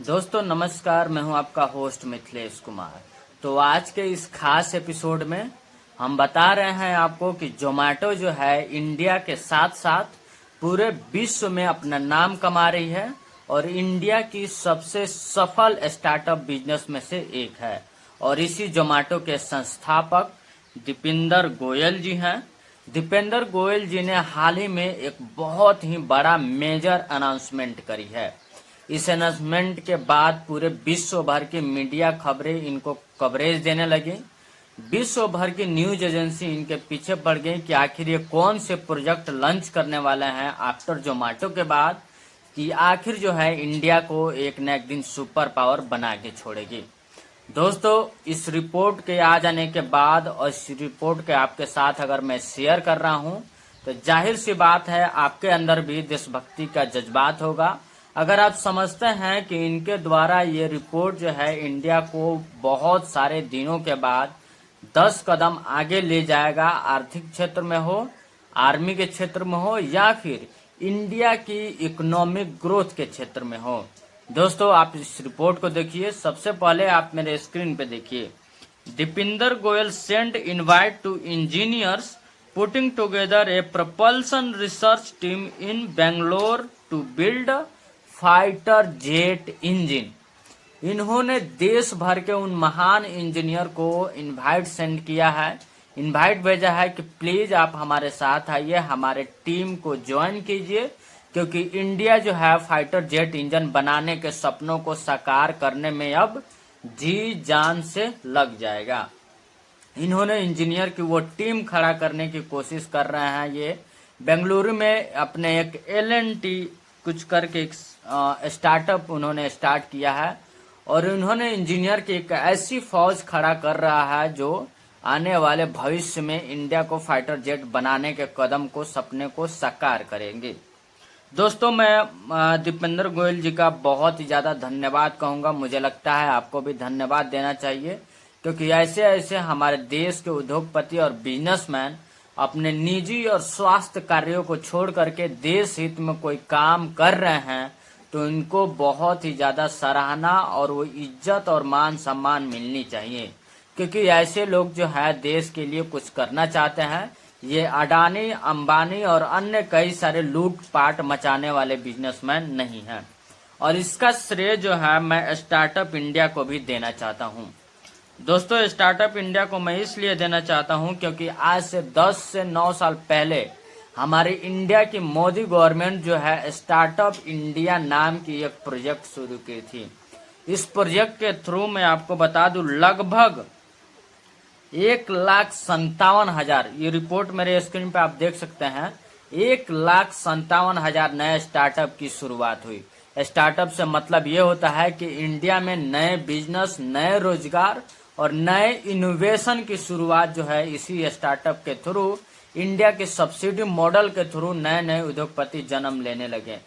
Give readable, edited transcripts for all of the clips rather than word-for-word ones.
दोस्तों नमस्कार, मैं हूं आपका होस्ट मिथिलेश कुमार। तो आज के इस खास एपिसोड में हम बता रहे हैं आपको कि जोमेटो जो है इंडिया के साथ साथ पूरे विश्व में अपना नाम कमा रही है और इंडिया की सबसे सफल स्टार्टअप बिजनेस में से एक है। और इसी जोमेटो के संस्थापक दीपेंद्र गोयल जी हैं। दीपेंद्र गोयल जी ने हाल ही में एक बहुत ही बड़ा मेजर अनाउंसमेंट करी है। इस अनाउंसमेंट के बाद पूरे विश्व भर की मीडिया खबरें इनको कवरेज देने लगी। विश्व भर की न्यूज एजेंसी इनके पीछे पड़ गई कि आखिर ये कौन से प्रोजेक्ट लॉन्च करने वाले हैं आफ्टर जोमेटो के बाद, कि आखिर जो है इंडिया को एक न एक दिन सुपर पावर बना के छोड़ेगी। दोस्तों, इस रिपोर्ट के आ जाने के बाद और इस रिपोर्ट के आपके साथ अगर मैं शेयर कर रहा हूं तो जाहिर सी बात है आपके अंदर भी देशभक्ति का जज्बात होगा। अगर आप समझते हैं कि इनके द्वारा ये रिपोर्ट जो है इंडिया को बहुत सारे दिनों के बाद 10 कदम आगे ले जाएगा, आर्थिक क्षेत्र में हो, आर्मी के क्षेत्र में हो या फिर इंडिया की इकोनॉमिक ग्रोथ के क्षेत्र में हो। दोस्तों, आप इस रिपोर्ट को देखिए। सबसे पहले आप मेरे स्क्रीन पे देखिए, Deepinder Goyal send invite to engineers putting together a propulsion research team in Bangalore to build fighter jet engine. इन्होंने देश भर के उन महान इंजीनियर को इनवाइट सेंड किया है, इनवाइट भेजा है कि प्लीज आप हमारे साथ आइए, हमारे टीम को ज्वाइन कीजिए, क्योंकि इंडिया जो है फाइटर जेट इंजन बनाने के सपनों को साकार करने में अब जी जान से लग जाएगा। इन्होंने इंजीनियर की वो टीम खड़ा करने की कोशिश कर रहे हैं। ये बेंगलुरु में अपने एक LNT कुछ करके एक स्टार्टअप उन्होंने स्टार्ट किया है और उन्होंने इंजीनियर की एक ऐसी फौज खड़ा कर रहा है जो आने वाले भविष्य में इंडिया को फाइटर जेट बनाने के कदम को, सपने को साकार करेंगे। दोस्तों, मैं दीपेंद्र गोयल जी का बहुत ही ज्यादा धन्यवाद कहूंगा। मुझे लगता है आपको भी धन्यवाद देना चाहिए, क्योंकि ऐसे ऐसे हमारे देश के उद्योगपति और बिजनेसमैन अपने निजी और स्वास्थ्य कार्यों को छोड़ करके देश हित में कोई काम कर रहे हैं तो इनको बहुत ही ज्यादा सराहना और वो इज्जत और मान सम्मान मिलनी चाहिए, क्योंकि ऐसे लोग जो है देश के लिए कुछ करना चाहते हैं। ये अडानी, अंबानी और अन्य कई सारे लूटपाट मचाने वाले बिजनेसमैन नहीं हैं। और इसका श्रेय जो है मैं स्टार्टअप इंडिया को भी देना चाहता हूं। दोस्तों, स्टार्टअप इंडिया को मैं इसलिए देना चाहता हूं क्योंकि आज से 10 से 9 साल पहले हमारी इंडिया की मोदी गवर्नमेंट जो है स्टार्टअप इंडिया नाम की एक प्रोजेक्ट शुरू की थी। इस प्रोजेक्ट के थ्रू मैं आपको बता दूं लगभग 1,57,000, ये रिपोर्ट मेरे स्क्रीन पे आप देख सकते हैं, 1,57,000 नए स्टार्टअप की शुरुआत हुई। स्टार्टअप से मतलब ये होता है कि इंडिया में नए बिजनेस, नए रोजगार और नए इनोवेशन की शुरुआत जो है इसी स्टार्टअप के थ्रू, इंडिया के सब्सिडी मॉडल के थ्रू नए नए उद्योगपति जन्म लेने लगे,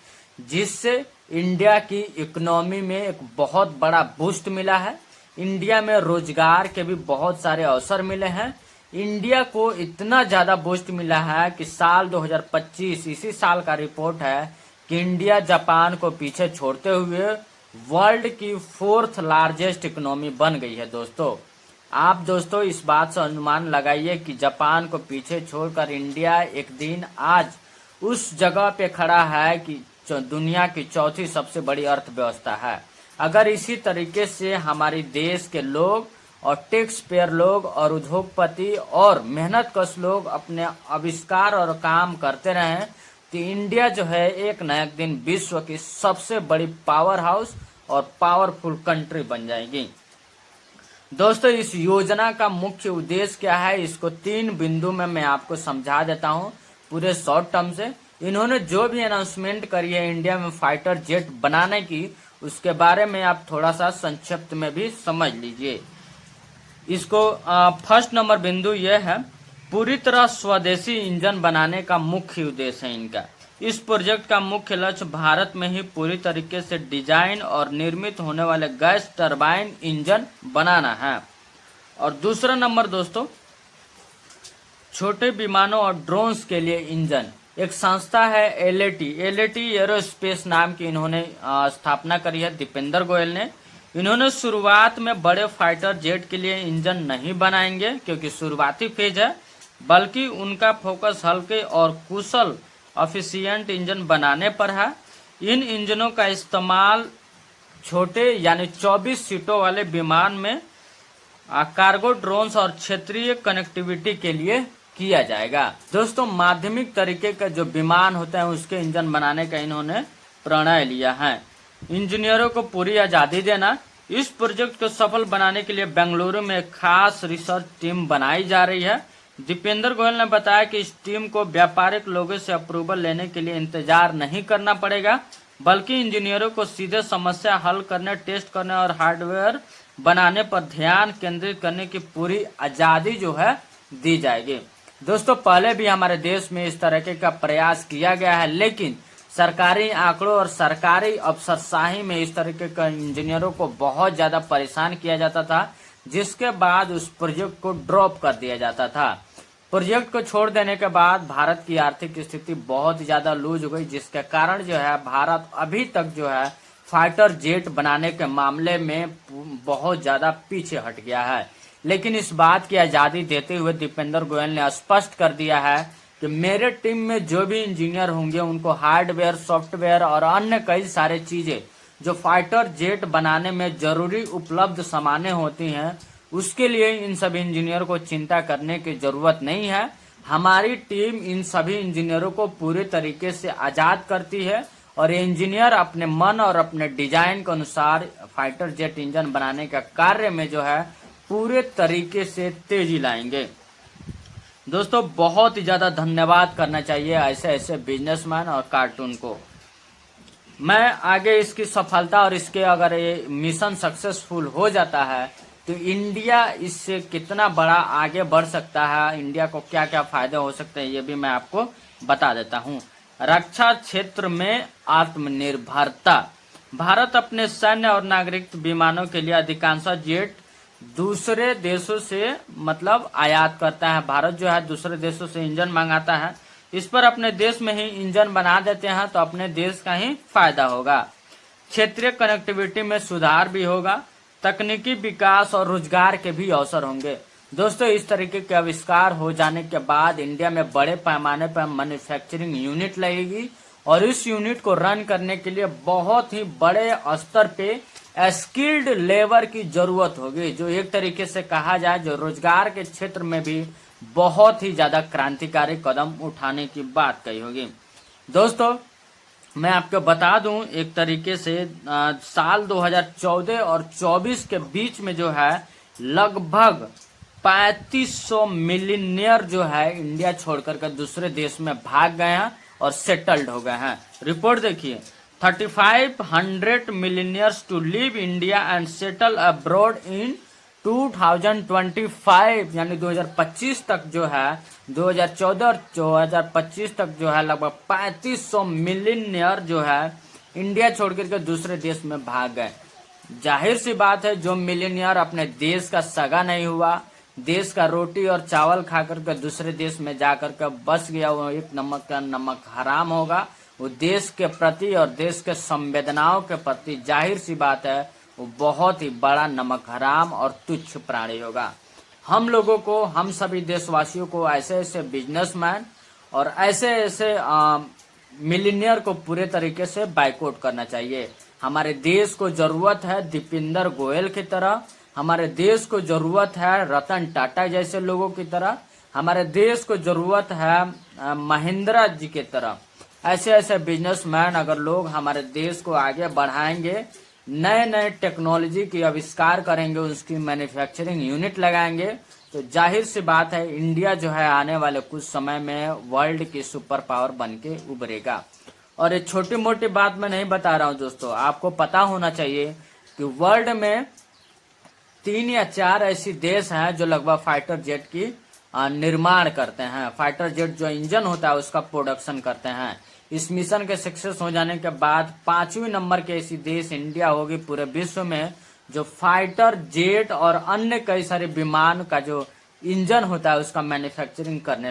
जिससे इंडिया की इकोनॉमी में एक बहुत बड़ा बूस्ट मिला है। इंडिया में रोजगार के भी बहुत सारे अवसर मिले हैं। इंडिया को इतना ज्यादा बूस्ट मिला है कि साल 2025 इसी साल का रिपोर्ट है कि इंडिया जापान को पीछे छोड़ते हुए वर्ल्ड की 4th लार्जेस्ट इकोनॉमी बन गई है। दोस्तों इस बात से अनुमान लगाइए कि जापान को पीछे छोड़कर इंडिया एक दिन आज उस जगह पे खड़ा है कि दुनिया की 4थी सबसे बड़ी अर्थव्यवस्था है। अगर इसी तरीके से हमारी देश के लोग और टैक्स पेयर लोग और उद्योगपति और मेहनतकश लोग अपने आविष्कार और काम करते रहें तो इंडिया जो है एक न एक दिन विश्व की सबसे बड़ी पावर हाउस और पावरफुल कंट्री बन जाएगी। दोस्तों, इस योजना का मुख्य उद्देश्य क्या है, इसको 3 बिंदु में मैं आपको समझा देता हूं पूरे शॉर्ट टर्म से। इन्होंने जो भी अनाउंसमेंट करी है इंडिया में फाइटर जेट बनाने की, उसके बारे में आप थोड़ा सा संक्षिप्त में भी समझ लीजिए। इसको फर्स्ट नंबर बिंदु यह है, पूरी तरह स्वदेशी इंजन बनाने का मुख्य उद्देश्य है इनका। इस प्रोजेक्ट का मुख्य लक्ष्य भारत में ही पूरी तरीके से डिजाइन और निर्मित होने वाले गैस टरबाइन इंजन बनाना है। और दूसरा नंबर दोस्तों, छोटे विमानों और ड्रोन्स के लिए इंजन। एक संस्था है एलएटी एरोस्पेस नाम की, इन्होंने स्थापना करी है दीपेंद्र गोयल ने। इन्होंने शुरुआत में बड़े फाइटर जेट के लिए इंजन नहीं बनाएंगे क्योंकि शुरुआती फेज है, बल्कि उनका फोकस हल्के और कुशल एफिशिएंट इंजन बनाने पर है। इन इंजनों का इस्तेमाल छोटे यानी 24 सीटों वाले विमान में कार्गो ड्रोन्स और क्षेत्रीय कनेक्टिविटी के लिए किया जाएगा। दोस्तों, माध्यमिक तरीके का जो विमान होता है उसके इंजन बनाने का इन्होंने प्रणय लिया है। इंजीनियरों को पूरी आजादी देना। इस प्रोजेक्ट को सफल बनाने के लिए बेंगलुरु में एक खास रिसर्च टीम बनाई जा रही है। दीपेंद्र गोयल ने बताया कि इस टीम को व्यापारिक लोगों से अप्रूवल लेने के लिए इंतजार नहीं करना पड़ेगा, बल्कि इंजीनियरों को सीधे समस्या हल करने, टेस्ट करने और हार्डवेयर बनाने पर ध्यान केंद्रित करने की पूरी आजादी जो है दी जाएगी। दोस्तों, पहले भी हमारे देश में इस तरह का प्रयास किया गया है, लेकिन सरकारी आंकड़ों और सरकारी अफसरशाही में इस तरीके का इंजीनियरों को बहुत ज्यादा परेशान किया जाता था, जिसके बाद उस प्रोजेक्ट को ड्रॉप कर दिया जाता था। प्रोजेक्ट को छोड़ देने के बाद भारत की आर्थिक स्थिति बहुत ज्यादा लूज हो गई, जिसके कारण जो है भारत अभी तक जो है फाइटर जेट बनाने के मामले में बहुत ज्यादा पीछे हट गया है। लेकिन इस बात की आजादी देते हुए दीपेंद्र गोयल ने स्पष्ट कर दिया है कि मेरे टीम में जो भी इंजीनियर होंगे उनको हार्डवेयर, सॉफ्टवेयर और अन्य कई सारे चीजें जो फाइटर जेट बनाने में जरूरी उपलब्ध सामानें होती हैं, उसके लिए इन सभी इंजीनियर को चिंता करने की जरूरत नहीं है। हमारी टीम इन सभी इंजीनियरों को पूरे तरीके से आजाद करती है और ये इंजीनियर अपने मन और अपने डिजाइन के अनुसार फाइटर जेट इंजन बनाने का कार्य में जो है पूरे तरीके से तेजी लाएंगे। दोस्तों, बहुत ही ज्यादा धन्यवाद करना चाहिए ऐसे ऐसे बिजनेसमैन और कार्टून को। मैं आगे इसकी सफलता और इसके अगर ये मिशन सक्सेसफुल हो जाता है तो इंडिया इससे कितना बड़ा आगे बढ़ सकता है, इंडिया को क्या क्या फायदे हो सकते हैं, ये भी मैं आपको बता देता हूँ। रक्षा क्षेत्र में आत्मनिर्भरता। भारत अपने सैन्य और नागरिक विमानों के लिए अधिकांश जेट दूसरे देशों से आयात करता है। भारत जो है दूसरे देशों से इंजन मंगाता है, इस पर अपने देश में ही इंजन बना देते हैं तो अपने देश का ही फायदा होगा। क्षेत्रीय कनेक्टिविटी में सुधार भी होगा, तकनीकी विकास और रोजगार के भी अवसर होंगे। दोस्तों, इस तरीके के आविष्कार हो जाने के बाद इंडिया में बड़े पैमाने पर मैन्युफैक्चरिंग यूनिट लगेगी और इस यूनिट को रन करने के लिए बहुत ही बड़े स्तर पे स्किल्ड लेबर की जरूरत होगी, जो एक तरीके से कहा जाए जो रोजगार के क्षेत्र में भी बहुत ही ज्यादा क्रांतिकारी कदम उठाने की बात कही होगी। दोस्तों, मैं आपको बता दूं एक तरीके से साल 2014 और 24 के बीच में जो है लगभग 3500 मिलियनियर जो है इंडिया छोड़कर के दूसरे देश में भाग गए हैं और सेटल्ड हो गए हैं। रिपोर्ट देखिए, 3500 millionaires to leave India and settle abroad in 2025, यानी 2025 तक जो है 2014 और 2025 तक जो है लगभग 3500 मिलियनियर जो है इंडिया छोड़कर के दूसरे देश में भाग गए। जाहिर सी बात है, जो मिलियनियर अपने देश का सगा नहीं हुआ, देश का रोटी और चावल खाकर के दूसरे देश में जाकर के बस गया, वो एक नमक का नमक हराम होगा। वो देश के प्रति और देश के संवेदनाओं के प्रति जाहिर सी बात है वो बहुत ही बड़ा नमक हराम और तुच्छ प्राणी होगा। हम लोगों को, हम सभी देशवासियों को ऐसे ऐसे बिजनेसमैन और ऐसे ऐसे मिलियनियर को पूरे तरीके से बाइकआउट करना चाहिए। हमारे देश को जरूरत है दीपेंद्र गोयल की तरह, हमारे देश को जरूरत है रतन टाटा जैसे लोगों की तरह, हमारे देश को जरूरत है महिंद्रा जी की तरह। ऐसे ऐसे बिजनेसमैन अगर लोग हमारे देश को आगे बढ़ाएंगे, नए नए टेक्नोलॉजी की आविष्कार करेंगे, उसकी मैन्युफैक्चरिंग यूनिट लगाएंगे, तो जाहिर सी बात है इंडिया जो है आने वाले कुछ समय में वर्ल्ड की सुपर पावर बन के उभरेगा। और ये छोटी मोटी बात मैं नहीं बता रहा हूँ दोस्तों, आपको पता होना चाहिए कि वर्ल्ड में 3 या 4 ऐसी देश हैं जो लगभग फाइटर जेट की निर्माण करते हैं। फाइटर जेट जो इंजन होता है उसका प्रोडक्शन करते हैं। इस मिशन के सक्सेस हो जाने के बाद 5वें नंबर के ऐसी देश इंडिया होगी पूरे विश्व में जो फाइटर जेट और अन्य कई सारे विमान का जो इंजन होता है उसका मैन्युफैक्चरिंग करने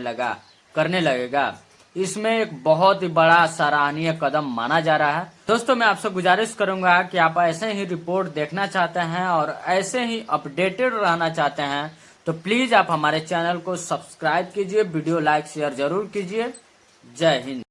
लगेगा। इसमें एक बहुत ही बड़ा सराहनीय कदम माना जा रहा है। दोस्तों, मैं आपसे गुजारिश करूंगा कि आप ऐसे ही रिपोर्ट देखना चाहते हैं और ऐसे ही अपडेटेड रहना चाहते हैं तो प्लीज आप हमारे चैनल को सब्सक्राइब कीजिए, वीडियो लाइक शेयर जरूर कीजिए। जय हिंद।